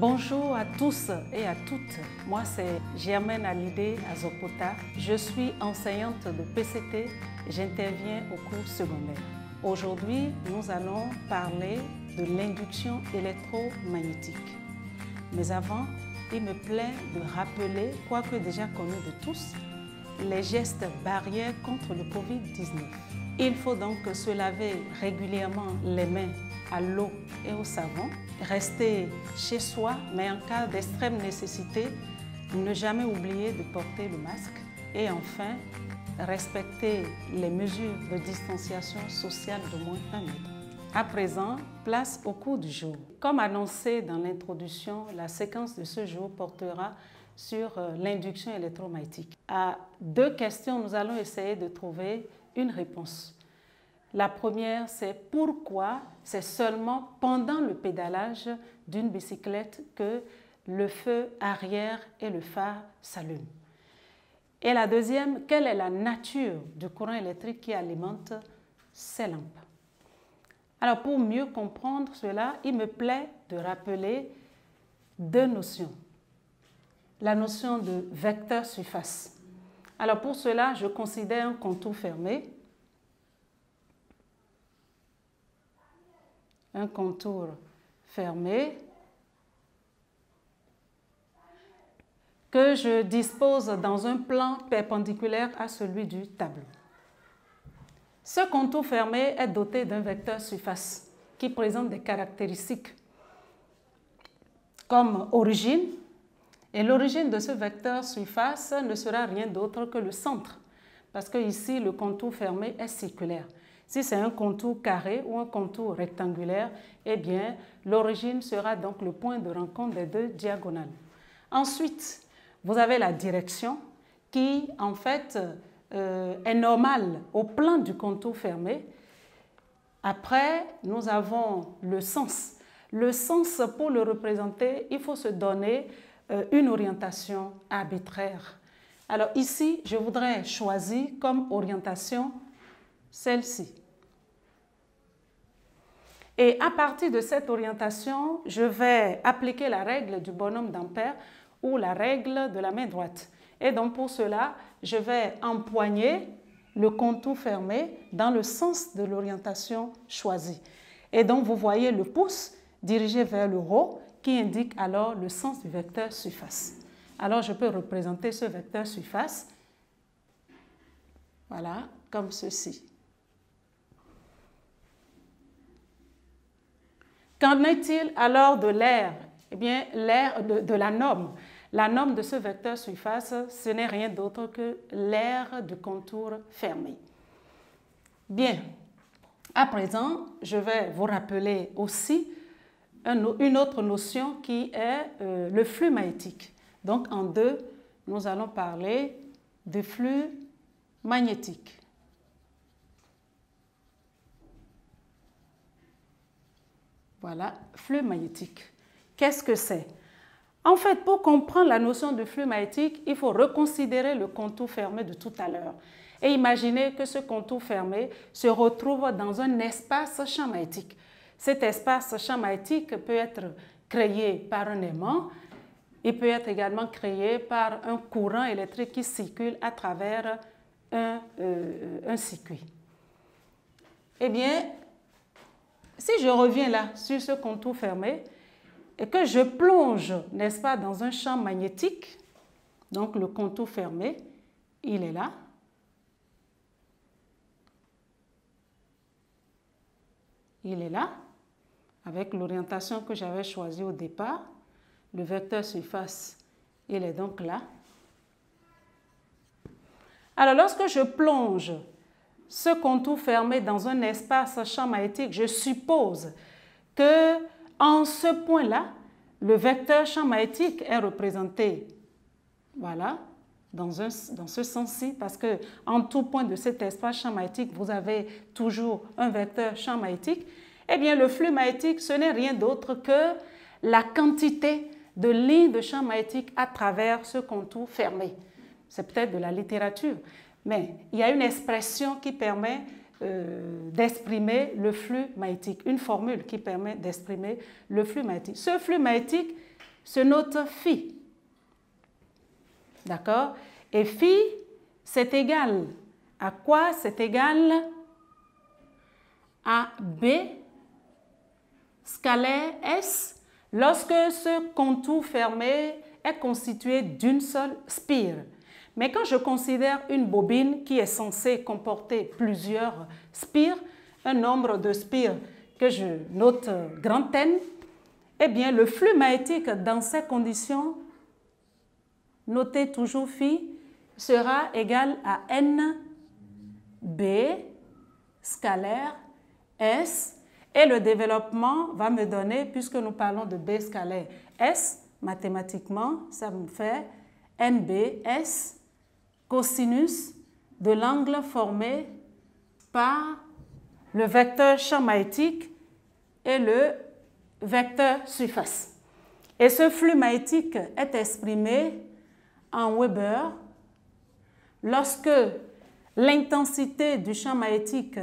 Bonjour à tous et à toutes. Moi, c'est Germaine Alidé Azopota. Je suis enseignante de PCT. J'interviens au cours secondaire. Aujourd'hui, nous allons parler de l'induction électromagnétique. Mais avant, il me plaît de rappeler, quoique déjà connu de tous, les gestes barrières contre le Covid-19. Il faut donc se laver régulièrement les mains à l'eau et au savon, rester chez soi, mais en cas d'extrême nécessité, ne jamais oublier de porter le masque et enfin, respecter les mesures de distanciation sociale de moins 1 mètre. À présent, place au cours du jour. Comme annoncé dans l'introduction, la séquence de ce jour portera sur l'induction électromagnétique. À 2 questions, nous allons essayer de trouver une réponse. La première, c'est pourquoi c'est seulement pendant le pédalage d'une bicyclette que le feu arrière et le phare s'allument. Et la deuxième, quelle est la nature du courant électrique qui alimente ces lampes? Alors, pour mieux comprendre cela, il me plaît de rappeler 2 notions. La notion de vecteur surface. Alors, pour cela, je considère un contour fermé. Un contour fermé que je dispose dans un plan perpendiculaire à celui du tableau. Ce contour fermé est doté d'un vecteur surface qui présente des caractéristiques comme origine, et l'origine de ce vecteur surface ne sera rien d'autre que le centre, parce que ici le contour fermé est circulaire. Si c'est un contour carré ou un contour rectangulaire, eh bien, l'origine sera donc le point de rencontre des 2 diagonales. Ensuite, vous avez la direction qui, en fait, est normale au plan du contour fermé. Après, nous avons le sens. Le sens, pour le représenter, il faut se donner une orientation arbitraire. Alors ici, je voudrais choisir comme orientation celle-ci. Et à partir de cette orientation, je vais appliquer la règle du bonhomme d'Ampère ou la règle de la main droite. Et donc pour cela, je vais empoigner le contour fermé dans le sens de l'orientation choisie. Et donc vous voyez le pouce dirigé vers le haut qui indique alors le sens du vecteur surface. Alors je peux représenter ce vecteur surface, voilà, comme ceci. Qu'en est-il alors de l'air? Eh bien, l'air de la norme. La norme de ce vecteur surface, ce n'est rien d'autre que l'air du contour fermé. Bien, à présent, je vais vous rappeler aussi une autre notion qui est le flux magnétique. Donc, en 2, nous allons parler de flux magnétique. Voilà, flux magnétique. Qu'est-ce que c'est? En fait, pour comprendre la notion de flux magnétique, il faut reconsidérer le contour fermé de tout à l'heure. Et imaginer que ce contour fermé se retrouve dans un espace champ magnétique. Cet espace champ magnétique peut être créé par un aimant. Il peut être également créé par un courant électrique qui circule à travers un circuit. Eh bien, si je reviens là sur ce contour fermé et que je plonge, n'est-ce pas, dans un champ magnétique, donc le contour fermé, il est là. Il est là, avec l'orientation que j'avais choisie au départ. Le vecteur surface, il est donc là. Alors, lorsque je plonge ce contour fermé dans un espace champ magnétique, je suppose que en ce point-là, le vecteur champ magnétique est représenté, voilà, dans ce sens-ci, parce que en tout point de cet espace champ magnétique, vous avez toujours un vecteur champ magnétique. Eh bien, le flux magnétique, ce n'est rien d'autre que la quantité de lignes de champ magnétique à travers ce contour fermé. C'est peut-être de la littérature, mais il y a une expression qui permet d'exprimer le flux magnétique, une formule qui permet d'exprimer le flux magnétique. Ce flux magnétique, se note phi. D'accord? Et phi, c'est égal à quoi? C'est égal à B scalaire S lorsque ce contour fermé est constitué d'une seule spire. Mais quand je considère une bobine qui est censée comporter plusieurs spires, un nombre de spires que je note grand N, eh bien le flux magnétique dans ces conditions, notez toujours phi, sera égal à N B scalaire S, et le développement va me donner, puisque nous parlons de B scalaire S, mathématiquement, ça me fait NBS cosinus de l'angle formé par le vecteur champ magnétique et le vecteur surface. Et ce flux magnétique est exprimé en Weber lorsque l'intensité du champ magnétique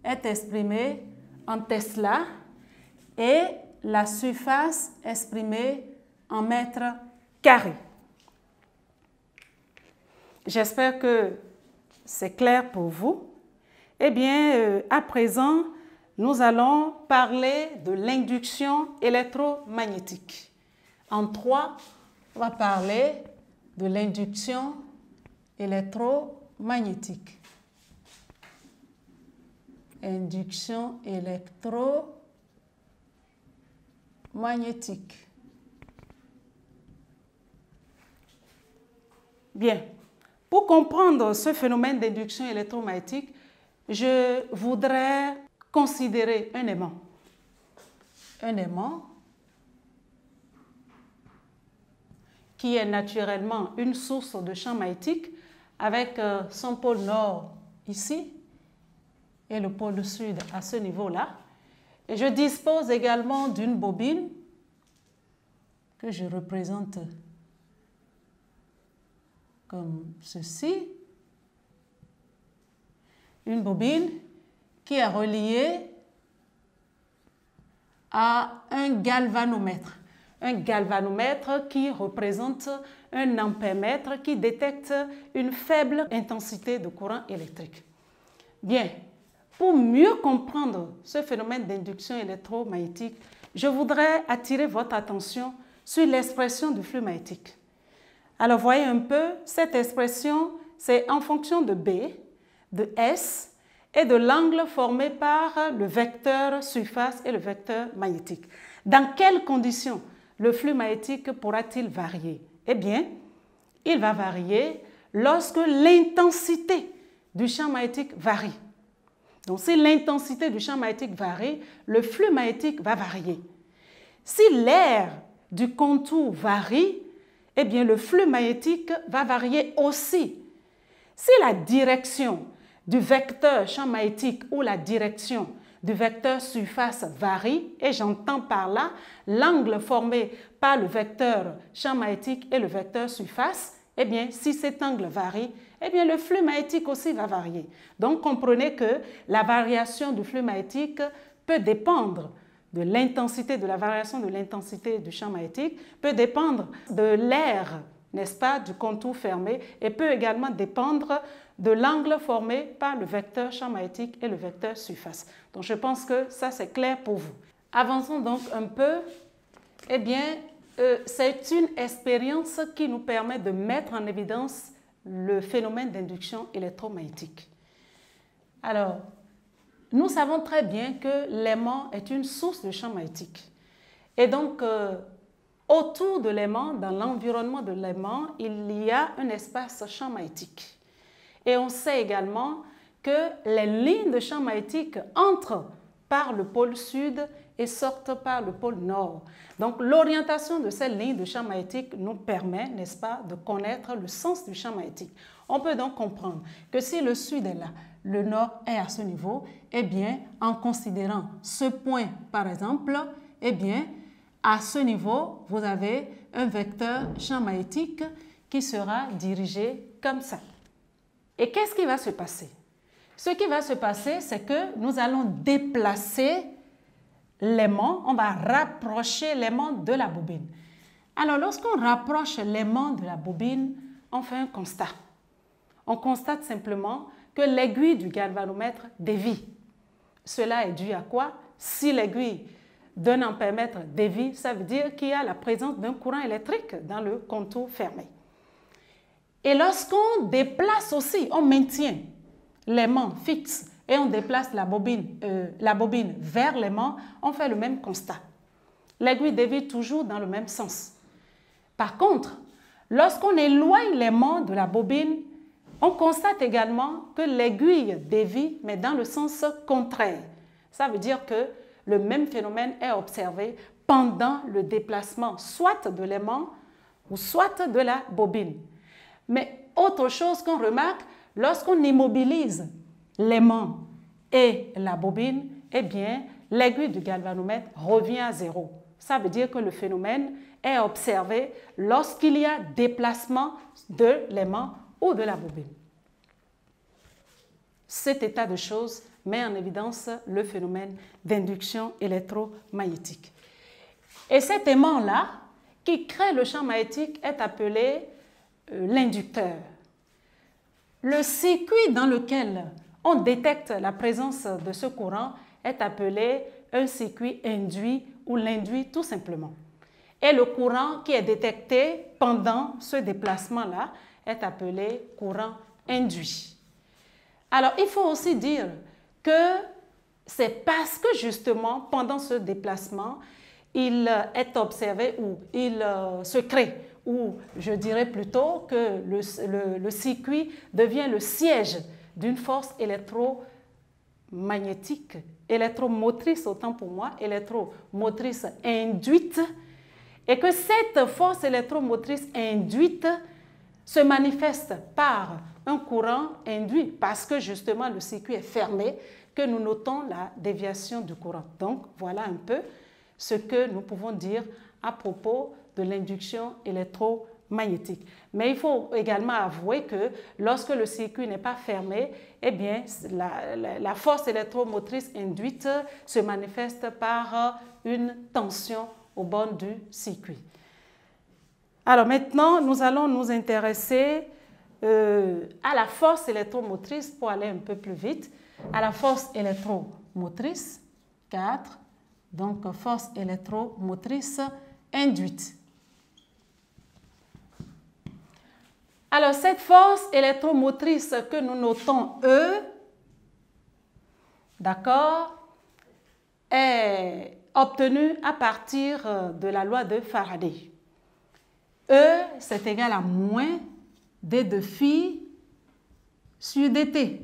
est exprimée en Tesla et la surface exprimée en mètres carrés. J'espère que c'est clair pour vous. Eh bien, à présent, nous allons parler de l'induction électromagnétique. En 3, on va parler de l'induction électromagnétique. Induction électromagnétique. Bien. Pour comprendre ce phénomène d'induction électromagnétique, je voudrais considérer un aimant. Un aimant qui est naturellement une source de champ magnétique avec son pôle nord ici et le pôle sud à ce niveau-là. Et je dispose également d'une bobine que je représente comme ceci. Une bobine qui est reliée à un galvanomètre. Un galvanomètre qui représente un ampèremètre qui détecte une faible intensité de courant électrique. Bien, pour mieux comprendre ce phénomène d'induction électromagnétique, je voudrais attirer votre attention sur l'expression du flux magnétique. Alors, voyez un peu, cette expression, c'est en fonction de B, de S et de l'angle formé par le vecteur surface et le vecteur magnétique. Dans quelles conditions le flux magnétique pourra-t-il varier? Eh bien, il va varier lorsque l'intensité du champ magnétique varie. Donc, si l'intensité du champ magnétique varie, le flux magnétique va varier. Si l'aire du contour varie, eh bien, le flux magnétique va varier aussi. Si la direction du vecteur champ magnétique ou la direction du vecteur surface varie, et j'entends par là l'angle formé par le vecteur champ magnétique et le vecteur surface, eh bien, si cet angle varie, eh bien, le flux magnétique aussi va varier. Donc, comprenez que la variation du flux magnétique peut dépendre de l'intensité, de la variation de l'intensité du champ magnétique, peut dépendre de l'aire, n'est-ce pas, du contour fermé, et peut également dépendre de l'angle formé par le vecteur champ magnétique et le vecteur surface. Donc, je pense que ça, c'est clair pour vous. Avançons donc un peu. Eh bien, c'est une expérience qui nous permet de mettre en évidence le phénomène d'induction électromagnétique. Alors, nous savons très bien que l'aimant est une source de champ magnétique. Et donc, autour de l'aimant, dans l'environnement de l'aimant, il y a un espace champ magnétique. Et on sait également que les lignes de champ magnétique entrent par le pôle sud et sortent par le pôle nord. Donc, l'orientation de ces lignes de champ magnétique nous permet, n'est-ce pas, de connaître le sens du champ magnétique. On peut donc comprendre que si le sud est là, le nord est à ce niveau, eh bien, en considérant ce point, par exemple, eh bien, à ce niveau, vous avez un vecteur champ magnétique qui sera dirigé comme ça. Et qu'est-ce qui va se passer? Ce qui va se passer, c'est que nous allons déplacer l'aimant, on va rapprocher l'aimant de la bobine. Alors, lorsqu'on rapproche l'aimant de la bobine, on fait un constat. On constate simplement que l'aiguille du galvanomètre dévie. Cela est dû à quoi? Si l'aiguille d'un ampèremètre dévie, ça veut dire qu'il y a la présence d'un courant électrique dans le contour fermé. Et lorsqu'on déplace aussi, on maintient l'aimant fixe et on déplace la bobine vers l'aimant, on fait le même constat. L'aiguille dévie toujours dans le même sens. Par contre, lorsqu'on éloigne l'aimant de la bobine, on constate également que l'aiguille dévie, mais dans le sens contraire. Ça veut dire que le même phénomène est observé pendant le déplacement soit de l'aimant ou soit de la bobine. Mais autre chose qu'on remarque, lorsqu'on immobilise l'aimant et la bobine, eh bien, l'aiguille du galvanomètre revient à zéro. Ça veut dire que le phénomène est observé lorsqu'il y a déplacement de l'aimant ou de la bobine. Cet état de choses met en évidence le phénomène d'induction électromagnétique. Et cet aimant-là, qui crée le champ magnétique, est appelé l'inducteur. Le circuit dans lequel on détecte la présence de ce courant est appelé un circuit induit ou l'induit tout simplement. Et le courant qui est détecté pendant ce déplacement-là est appelé courant induit. Alors, il faut aussi dire que c'est parce que justement, pendant ce déplacement, il est observé ou il se crée, ou je dirais plutôt que le circuit devient le siège d'une force électromagnétique, électromotrice autant pour moi, électromotrice induite, et que cette force électromotrice induite se manifeste par un courant induit parce que justement le circuit est fermé que nous notons la déviation du courant. Donc voilà un peu ce que nous pouvons dire à propos de l'induction électromagnétique. Mais il faut également avouer que lorsque le circuit n'est pas fermé, eh bien la force électromotrice induite se manifeste par une tension au bord du circuit. Alors maintenant, nous allons nous intéresser à la force électromotrice pour aller un peu plus vite. À la force électromotrice, 4, donc force électromotrice induite. Alors cette force électromotrice que nous notons E, d'accord, est obtenue à partir de la loi de Faraday. E, c'est égal à moins d de phi sur dt.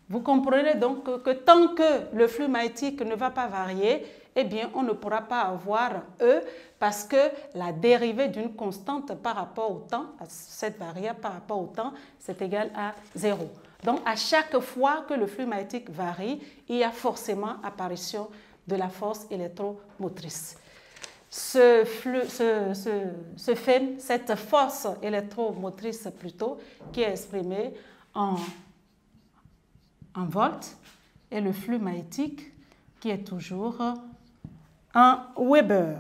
Vous comprenez donc que tant que le flux magnétique ne va pas varier, eh bien, on ne pourra pas avoir E parce que la dérivée d'une constante par rapport au temps, cette variable par rapport au temps, c'est égal à 0. Donc, à chaque fois que le flux magnétique varie, il y a forcément apparition de la force électromotrice. Cette force électromotrice plutôt, qui est exprimée en volts, et le flux magnétique qui est toujours en Weber.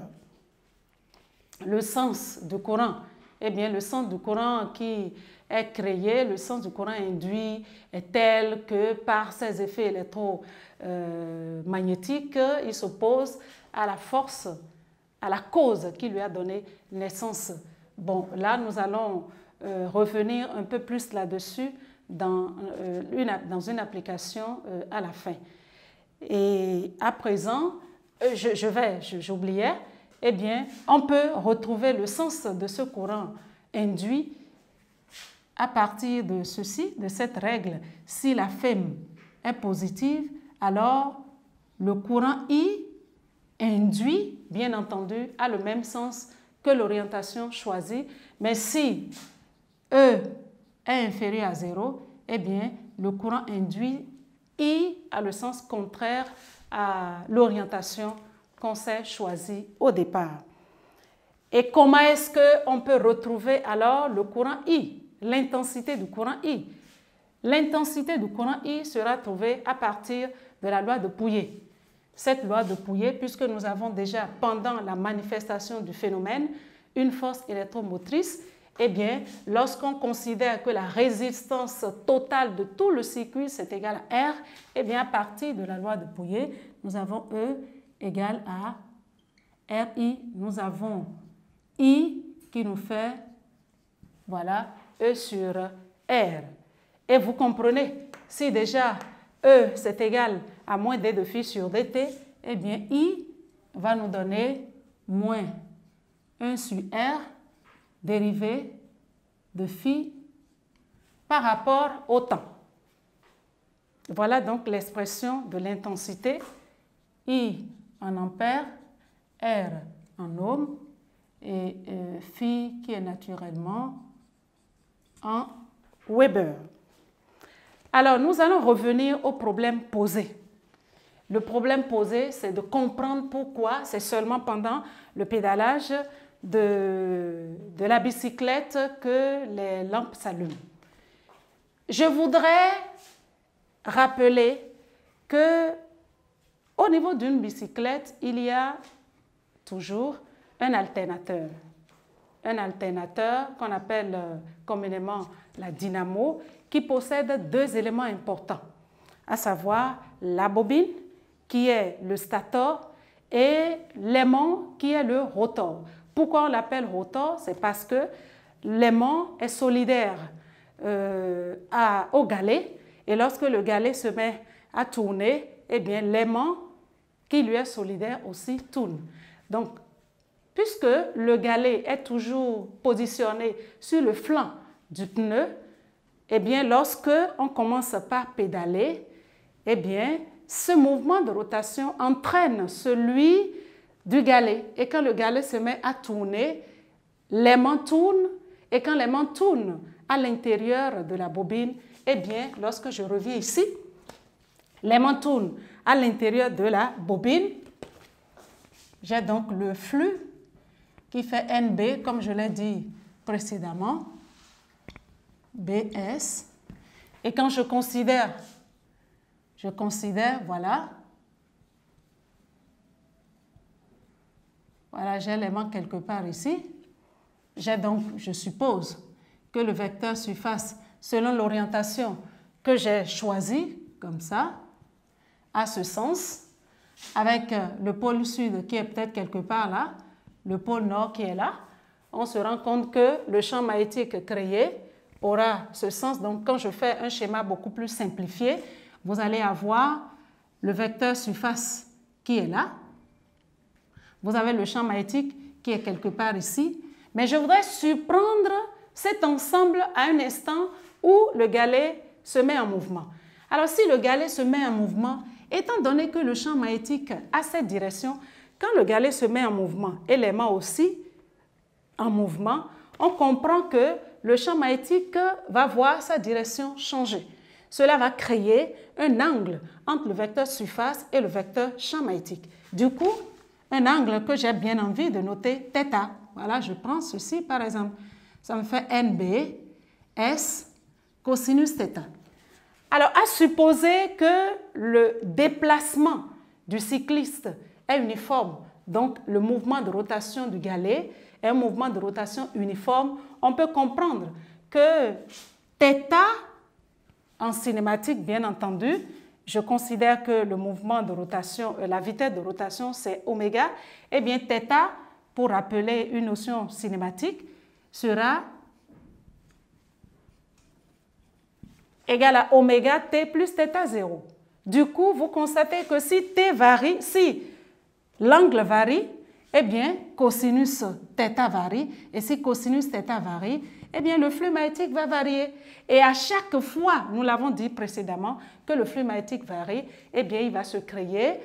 Le sens du courant, eh bien le sens du courant qui est créé, le sens du courant induit est tel que par ses effets électromagnétiques, il s'oppose à la force, à la cause qui lui a donné naissance. Bon, là nous allons revenir un peu plus là-dessus dans une application à la fin. Et à présent, j'oubliais, eh bien, on peut retrouver le sens de ce courant induit à partir de ceci, de cette règle. Si la FEM est positive, alors le courant I induit, bien entendu, a le même sens que l'orientation choisie. Mais si E est inférieur à 0, eh bien, le courant induit I a le sens contraire à l'orientation qu'on s'est choisie au départ. Et comment est-ce qu'on peut retrouver alors le courant I, l'intensité du courant I? L'intensité du courant I sera trouvée à partir de la loi de Pouillet. Cette loi de Pouillet, puisque nous avons déjà, pendant la manifestation du phénomène, une force électromotrice, eh bien, lorsqu'on considère que la résistance totale de tout le circuit, c'est égal à R, eh bien, à partir de la loi de Pouillet, nous avons E égale à RI. Nous avons I qui nous fait, voilà, E sur R. Et vous comprenez, si déjà E, c'est égal à moins D de phi sur dt, eh bien, I va nous donner moins 1 sur R dérivé de phi par rapport au temps. Voilà donc l'expression de l'intensité. I en ampères, R en ohms et phi qui est naturellement en Weber. Alors, nous allons revenir au problème posé. Le problème posé, c'est de comprendre pourquoi c'est seulement pendant le pédalage de la bicyclette que les lampes s'allument. Je voudrais rappeler que au niveau d'une bicyclette, il y a toujours un alternateur. Un alternateur qu'on appelle communément la dynamo, qui possède deux éléments importants, à savoir la bobine, qui est le stator, et l'aimant, qui est le rotor. Pourquoi on l'appelle rotor? C'est parce que l'aimant est solidaire au galet, et lorsque le galet se met à tourner, eh bien l'aimant qui lui est solidaire aussi tourne. Donc, puisque le galet est toujours positionné sur le flanc du pneu, eh bien, lorsque on commence par pédaler, eh bien, ce mouvement de rotation entraîne celui du galet. Et quand le galet se met à tourner, l'aimant tourne. Et quand l'aimant tourne à l'intérieur de la bobine, eh bien, lorsque je reviens ici, l'aimant tourne à l'intérieur de la bobine. J'ai donc le flux qui fait NB, comme je l'ai dit précédemment, BS. Et quand je considère, voilà, j'ai l'aimant quelque part ici. J'ai donc, je suppose, que le vecteur surface, selon l'orientation que j'ai choisie, comme ça, a ce sens, avec le pôle sud qui est peut-être quelque part là, le pôle nord qui est là, on se rend compte que le champ magnétique créé aura ce sens. Donc, quand je fais un schéma beaucoup plus simplifié, vous allez avoir le vecteur surface qui est là. Vous avez le champ magnétique qui est quelque part ici. Mais je voudrais surprendre cet ensemble à un instant où le galet se met en mouvement. Alors, si le galet se met en mouvement, étant donné que le champ magnétique a cette direction, quand le galet se met en mouvement et l'aimant aussi en mouvement, on comprend que le champ magnétique va voir sa direction changer. Cela va créer un angle entre le vecteur surface et le vecteur champ magnétique. Du coup, un angle que j'ai bien envie de noter, θ. Voilà, je prends ceci par exemple. Ça me fait NB, S, cosinus θ. Alors, à supposer que le déplacement du cycliste est uniforme, donc le mouvement de rotation du galet est un mouvement de rotation uniforme, on peut comprendre que θ, en cinématique bien entendu, je considère que le mouvement de rotation, la vitesse de rotation c'est oméga, eh bien θ, pour rappeler une notion cinématique, sera égal à oméga t plus θ0. Du coup, vous constatez que si t varie, si l'angle varie, eh bien, cosinus θ varie. Et si cosinus θ varie, eh bien, le flux magnétique va varier. Et à chaque fois, nous l'avons dit précédemment, que le flux magnétique varie, eh bien, il va se créer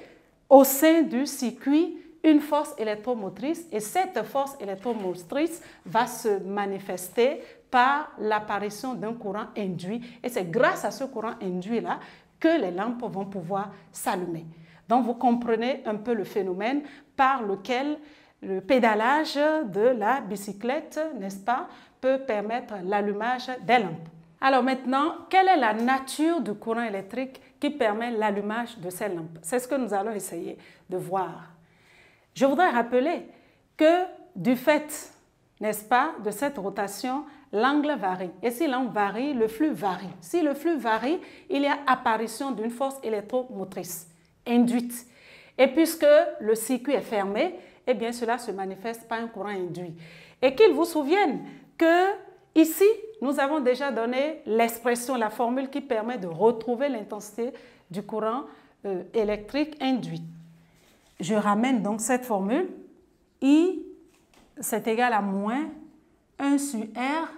au sein du circuit une force électromotrice. Et cette force électromotrice va se manifester par l'apparition d'un courant induit. Et c'est grâce à ce courant induit-là que les lampes vont pouvoir s'allumer. Donc, vous comprenez un peu le phénomène par lequel le pédalage de la bicyclette, n'est-ce pas, peut permettre l'allumage des lampes. Alors maintenant, quelle est la nature du courant électrique qui permet l'allumage de ces lampes? C'est ce que nous allons essayer de voir. Je voudrais rappeler que du fait n'est-ce pas, de cette rotation, l'angle varie. Et si l'angle varie, le flux varie. Si le flux varie, il y a apparition d'une force électromotrice induite. Et puisque le circuit est fermé, eh bien cela se manifeste par un courant induit. Et qu'il vous souvienne que ici, nous avons déjà donné l'expression, la formule qui permet de retrouver l'intensité du courant électrique induit. Je ramène donc cette formule. I, c'est égal à moins 1 sur R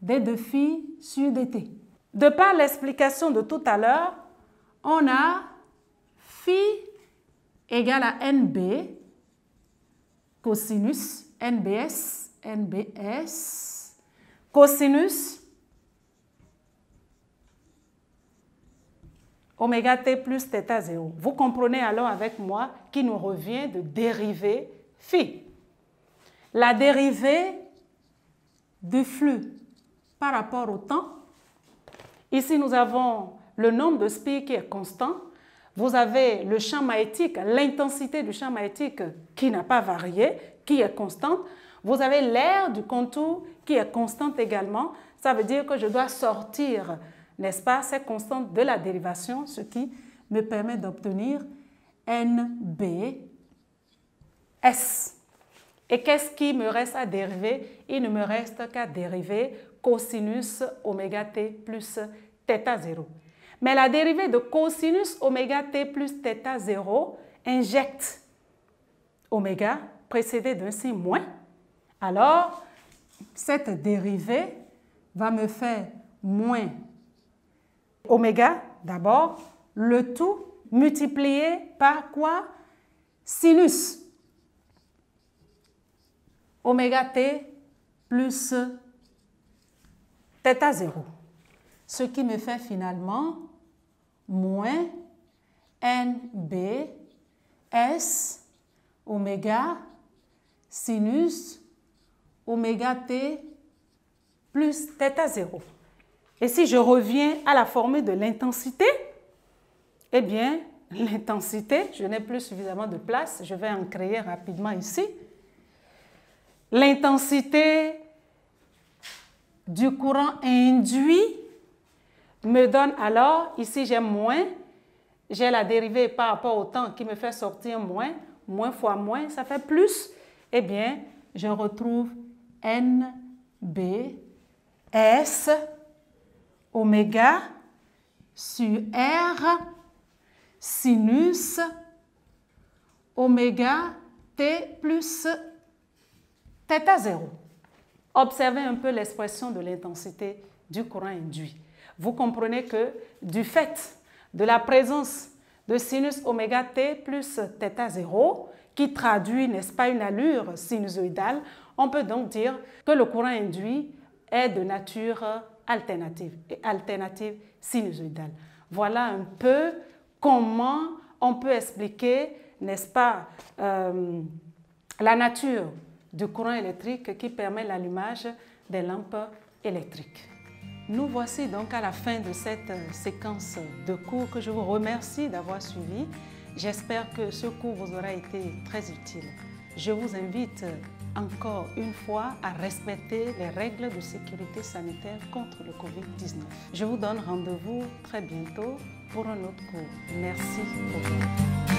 d de phi sur dt. De par l'explication de tout à l'heure, on a phi égale à NB cosinus NBS cosinus oméga t plus θ 0. Vous comprenez alors avec moi qu'il nous revient de dériver phi. La dérivée du flux par rapport au temps. Ici, nous avons le nombre de spires qui est constant. Vous avez le champ magnétique, l'intensité du champ magnétique qui n'a pas varié, qui est constante. Vous avez l'aire du contour qui est constante également. Ça veut dire que je dois sortir, n'est-ce pas, cette constante de la dérivation, ce qui me permet d'obtenir NBS. Et qu'est-ce qui me reste à dériver? Il ne me reste qu'à dériver cosinus oméga t plus θ 0. Mais la dérivée de cosinus oméga t plus θ 0 injecte oméga précédé d'un signe moins. Alors, cette dérivée va me faire moins oméga d'abord, le tout multiplié par quoi? Sinus oméga t plus θ 0. Ce qui me fait finalement moins NB S oméga sinus oméga t plus θ 0. Et si je reviens à la formule de l'intensité, eh bien, l'intensité, je n'ai plus suffisamment de place, je vais en créer rapidement ici. L'intensité du courant induit me donne alors, ici j'ai moins, j'ai la dérivée par rapport au temps qui me fait sortir moins, moins fois moins, ça fait plus, eh bien, je retrouve NBS oméga sur R sinus oméga t plus θ 0. Observez un peu l'expression de l'intensité du courant induit. Vous comprenez que du fait de la présence de sinus oméga t plus θ 0, qui traduit, n'est-ce pas, une allure sinusoïdale, on peut donc dire que le courant induit est de nature alternative et alternative sinusoïdale. Voilà un peu comment on peut expliquer, n'est-ce pas, la nature du courant électrique qui permet l'allumage des lampes électriques. Nous voici donc à la fin de cette séquence de cours que je vous remercie d'avoir suivi. J'espère que ce cours vous aura été très utile. Je vous invite encore une fois à respecter les règles de sécurité sanitaire contre le Covid-19. Je vous donne rendez-vous très bientôt pour un autre cours. Merci beaucoup.